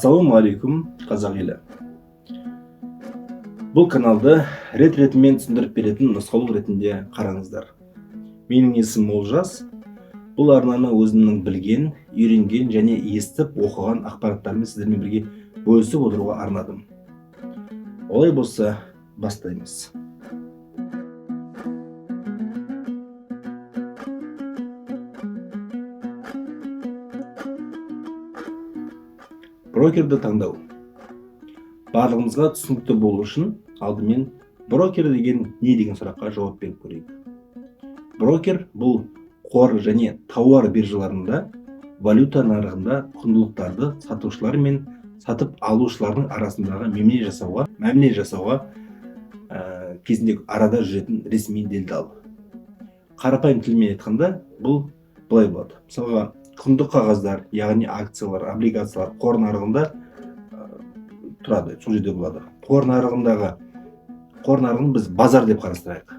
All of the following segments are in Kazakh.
Ассалаумағалейкум, қазақ елі. Бұл каналды рет-ретімен түсіндіріп беретін нұсқаулық ретінде қараңыздар. Менің есімім Олжас. Бұл арнаны өзімнің білген, үйренген және естіп оқыған ақпараттармен сіздермен бірге бөлісіп отыруға арнадым. Олай болса, бастаймыз. Брокерді таңдау. Барлығымызға түсінікті болу үшін алдымен брокер деген не деген сұраққа жауап беріп көрейік. Брокер бұл қор және тауар биржаларында валюта нарығында құндылықтарды сатушылар мен сатып алушылардың арасындағы мәміле жасауға кезінде арада жүретін ресми делдал. Қарапайым тілмен айтқанда бұл былай болады. Мысалға, құнды қағаздар, яғни акциялар, облигациялар қор нарығында тұрады, сол жерде болады. Қор нарығын біз базар деп қарастырайық.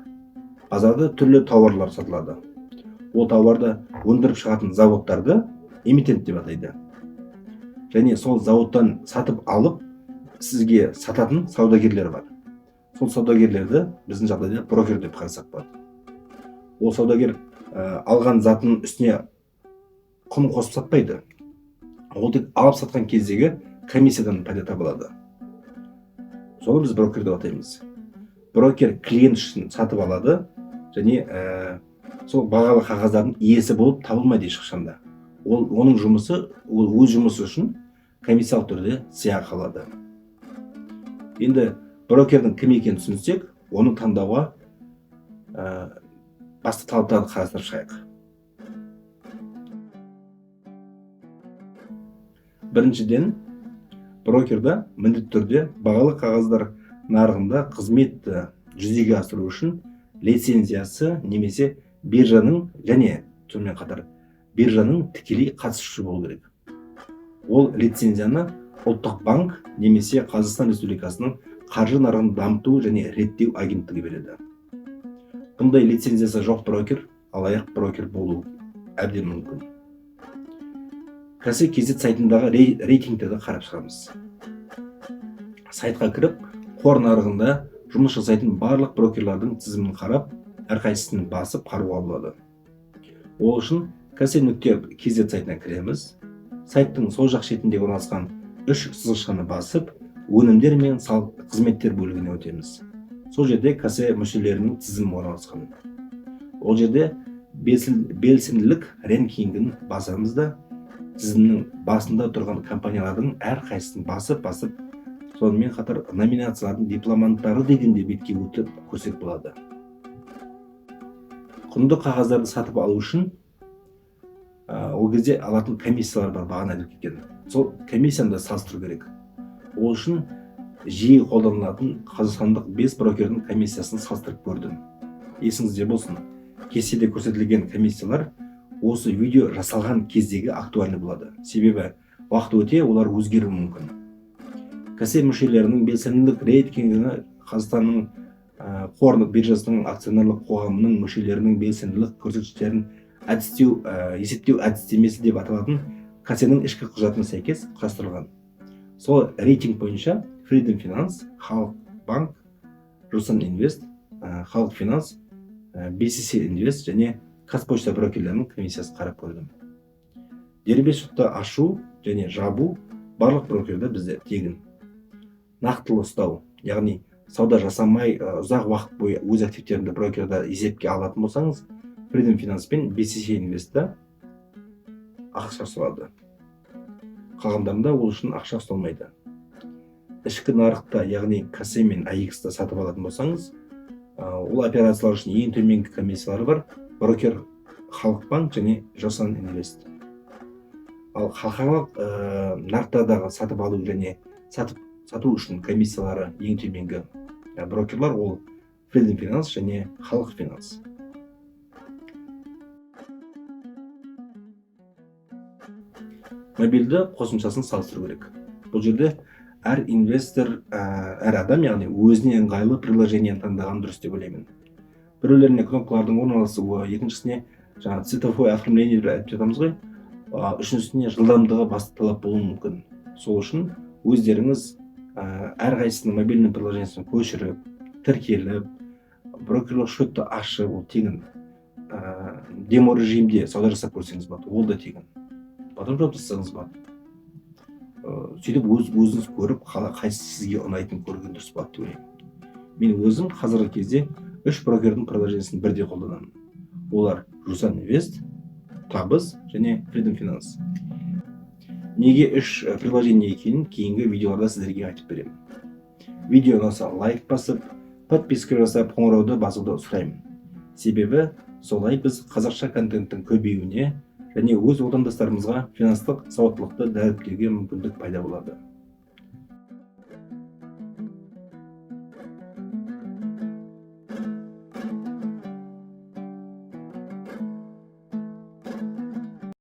Базарда түрлі тауарлар сатылады. Ол тауарды өндіріп шығатын заводтарды эмитент деп атайды. Және сол заводтан сатып алып, сізге сататын саудагерлер бар. Сол саудагерлерді біздің жағдайда брокер деп қарасақ болады. Ол саудагер алған затын үстіне құн қосып сатпайды. Ол тек алып сатқан кездегі комиссиядан пайда табылады. Соны біз брокер деп атаймыз. Брокер клиент үшін сатып алады және сол бағалы қағаздардың иесі болып табылмайды ешқашанда. Оның жұмысы, ол өз жұмысы үшін комиссиялық түрде сыйақы алады. Енді брокердің кім екенін түсінсек, оны таңдауға басты талаптарды қарастырып шығайық. Біріншіден, брокерда міндетті түрде бағалы қағаздар нарығында қызметті жүзеге асыру үшін лицензиясы немесе биржаның және сонымен қатар биржаның тікелей қатысушы болу керек. Ол лицензияны ұлттық банк немесе Қазақстан Республикасының қаржы нарығын дамыту және реттеу агенттігі береді. Бұндай лицензиясы жоқ брокер алаяқ брокер болу әбден мүмкін. KZ сайтындағы рейтингтерді қарап шығамыз. Сайтқа кіріп, қор нарығында жұмыс жасайтын барлық брокерлардың тізімін қарап, әрқайсысын басып қарауға болады. Ол үшін KZ сайтына кіреміз. Сайттың сол жақ шетінде орналасқан 3 сызықшаны басып, өнімдер мен қызметтер бөлігіне өтеміз. Сол жерде KZ мүшелерінің тізімі орналасқан. Ол жерде белсенділік рэнкингін басамыз да, тізімнің басында тұрған компаниялардың әрқайсысын басып, сонымен қатар номинациялардың дипломанттары дегенде бетке өтіп көрсек болады. Құнды қағаздарды сатып алу үшін ол кезде алатын комиссиялар бар, бағана айтып кеткен. Сол комиссияны да салыстыру керек. Ол үшін жиі қолданылатын қазақстандық 5 брокердің комиссиясын салыстырып көрдім. Есіңізде болсын, кестеде көрсетілген комиссиялар осы видео жасалған кездегі актуальны болады. Себебі уақыт өте олар өзгеруі мүмкін. KZ мүшелерінің белсенділік рейтингіне Қазақстанның қор биржасының акционерлік қоғамының мүшелерінің белсенділік көрсеткіштерін есептеу әдістемесі деп аталатын KZ-ның ішкі құжатына сәйкес құрастырылған. Сол рейтинг бойынша Freedom Finance, Халық банк, Русан Инвест, Халық Финанс, BCC Инвест және Қазпошта брокерлерінің комиссиясын қарап көрдім. Дербес шотты ашу және жабу барлық брокерде бізде тегін. Нақтылы ұстау, яғни сауда жасамай ұзақ уақыт бойы өз активтерінде брокерда есепке алатын болсаңыз, Freedom Finance пен BCC Инвестта ақша ұсталады. Қалғандарында ол үшін ақша ұсталмайды. Ішкі нарықта, яғни KZ мен AX-та сатып алатын болсаңыз, ол операциялар үшін ең төменгі комиссиялары бар. Брокер Халық банк және Русан Инвест. Ал халықаралық нарықтардағы сатып алу және сату үшін комиссиялары ең төменгі брокерлар ол Freedom Finance және Халық Финанс. Мобильді қосымшасын салыстыру керек. Бұл жерде әр инвестор, әр адам, яғни өзіне ыңғайлы приложениені таңдаған дұрыс деп ойлаймын. Біреулеріне кнопкалардың орналасуы, екіншісіне цифровое оформление деп айтып жатамыз ғой, үшіншісіне жылдамдығы басты талап болуы мүмкін. Сол үшін өздеріңіз әрқайсысының мобильный приложениесін көшіріп, тіркеліп, брокерлік счетты ашып, ол тегін демо режимде сауда жасап көрсеңіз болады, ол да тегін. Потом жауап жасасаңыз болады. Сөйтіп өзіңіз көріп, қайсы сізге ұнайтын көрген дұрыс болады деп ойлаймын. Мен өзім қазіргі кезде 3 брокердің приложениесін бірдей қолданамын. Олар Жусан Инвест, Табыс және Freedom Finance. Неге 3 приложение екенін кейінгі видеоларда сіздерге айтып беремін. Видео ұнаса лайк басып, подписка жасап, қоңырауды басуды сұраймын. Себебі солай біз қазақша контенттің көбеюіне және өз отандастарымызға финанстық сауаттылықты дәріптеуге мүмкіндік пайда болады.